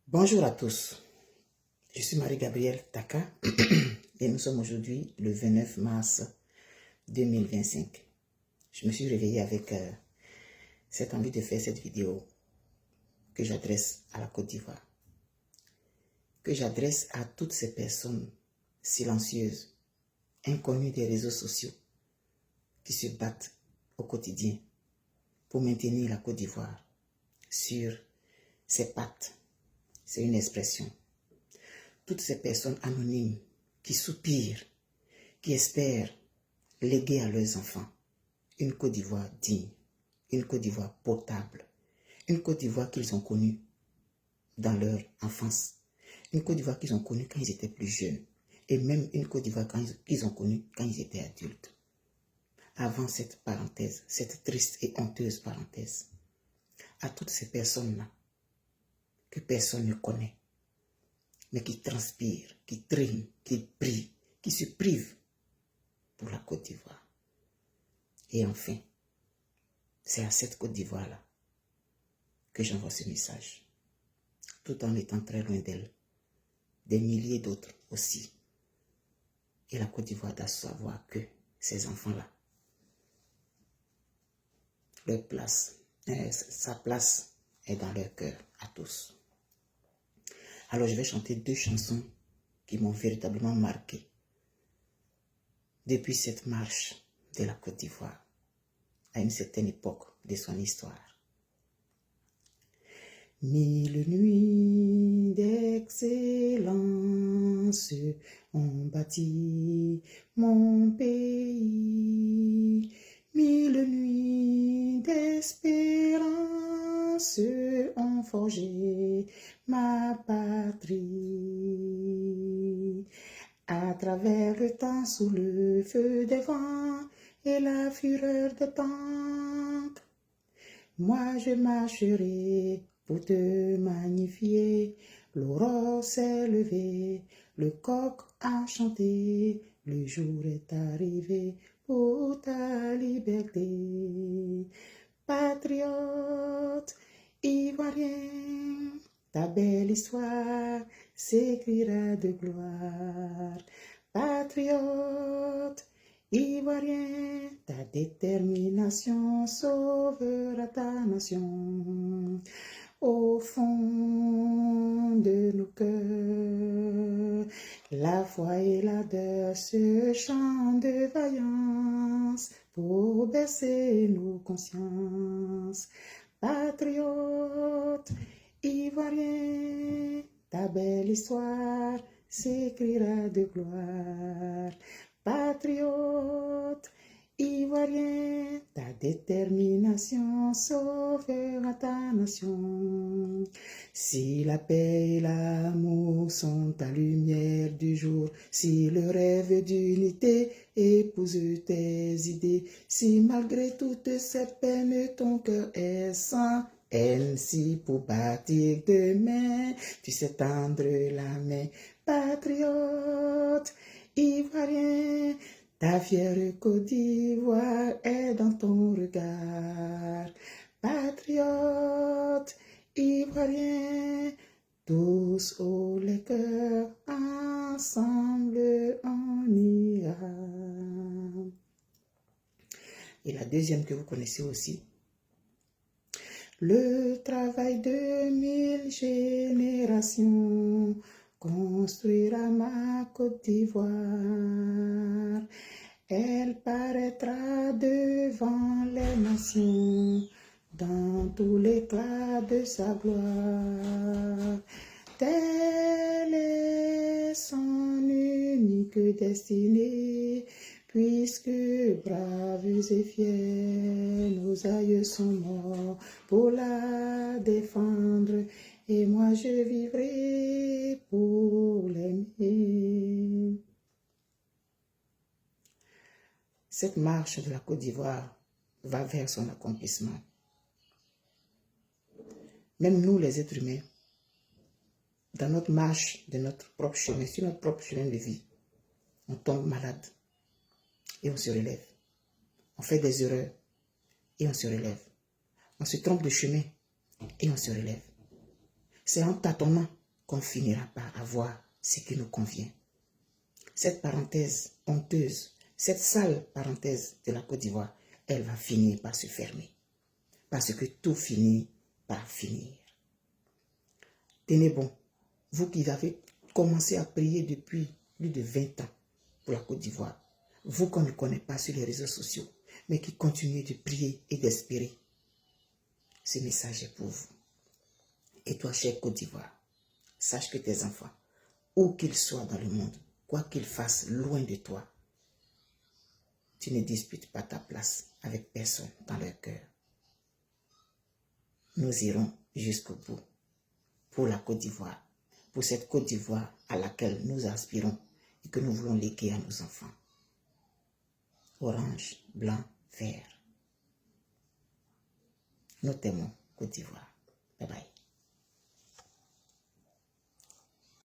Bonjour à tous, je suis Marie-Gabrielle Taka et nous sommes aujourd'hui le 29 mars 2025. Je me suis réveillée avec cette envie de faire cette vidéo que j'adresse à la Côte d'Ivoire, que j'adresse à toutes ces personnes silencieuses, inconnues des réseaux sociaux, qui se battent au quotidien pour maintenir la Côte d'Ivoire sur ses pattes. C'est une expression. Toutes ces personnes anonymes qui soupirent, qui espèrent léguer à leurs enfants une Côte d'Ivoire digne, une Côte d'Ivoire potable, une Côte d'Ivoire qu'ils ont connue dans leur enfance, une Côte d'Ivoire qu'ils ont connue quand ils étaient plus jeunes, et même une Côte d'Ivoire qu'ils ont connue quand ils étaient adultes. Avant cette parenthèse, cette triste et honteuse parenthèse, à toutes ces personnes-là que personne ne connaît, mais qui transpirent, qui triment, qui prient, qui se privent pour la Côte d'Ivoire. Et enfin, c'est à cette Côte d'Ivoire-là que j'envoie ce message, tout en étant très loin d'elle, des milliers d'autres aussi. Et la Côte d'Ivoire doit savoir que ces enfants-là, leur place, sa place est dans leur cœur à tous. Alors je vais chanter deux chansons qui m'ont véritablement marqué depuis cette marche de la Côte d'Ivoire à une certaine époque de son histoire. Mille nuits d'excellence ont bâti mon pays. Mille nuits d'espérance ont forgé ma patrie. À travers le temps, sous le feu des vents et la fureur des tanks, moi je marcherai pour te magnifier. L'aurore s'est levée, le coq a chanté, le jour est arrivé pour ta liberté. Patriote ivoirien, ta belle histoire s'écrira de gloire. Patriote ivoirien, ta détermination sauvera ta nation. Au fond de nos cœurs, la foi et l'ardeur se chantent de vaillance pour bercer nos consciences. Patriote ivoirien, ta belle histoire s'écrira de gloire. Patriote ivoirien, ta détermination sauvera ta nation. Si la paix et l'amour sont ta lumière du jour, si le rêve d'unité épouse tes idées, si malgré toutes ces peines ton cœur est sans haine, si pour bâtir demain tu sais tendre la main. Patriote ivoirien, ta fière Côte d'Ivoire est dans ton regard. Patriote ivoirien, tous haut les cœurs, ensemble on ira. Et la deuxième que vous connaissez aussi. Le travail de 1000 générations construira ma Côte d'Ivoire. Elle paraîtra devant les nations dans tout l'éclat de sa gloire. Telle est son unique destinée, puisque braves et fiers, nos aïeux sont morts pour la défendre, et moi je vivrai pour l'aimer. Cette marche de la Côte d'Ivoire va vers son accomplissement. Même nous, les êtres humains, dans notre marche de notre propre chemin, sur notre propre chemin de vie, on tombe malade et on se relève. On fait des erreurs et on se relève. On se trompe de chemin et on se relève. C'est en tâtonnant qu'on finira par avoir ce qui nous convient. Cette parenthèse honteuse, cette sale parenthèse de la Côte d'Ivoire, elle va finir par se fermer. Parce que tout finit par finir. Tenez bon, vous qui avez commencé à prier depuis plus de 20 ans pour la Côte d'Ivoire, vous qu'on ne connaît pas sur les réseaux sociaux, mais qui continuez de prier et d'espérer, ce message est pour vous. Et toi, chère Côte d'Ivoire, sache que tes enfants, où qu'ils soient dans le monde, quoi qu'ils fassent loin de toi, tu ne disputes pas ta place avec personne dans leur cœur. Nous irons jusqu'au bout pour la Côte d'Ivoire, pour cette Côte d'Ivoire à laquelle nous aspirons et que nous voulons léguer à nos enfants. Orange, blanc, vert. Nous t'aimons, Côte d'Ivoire. Bye bye.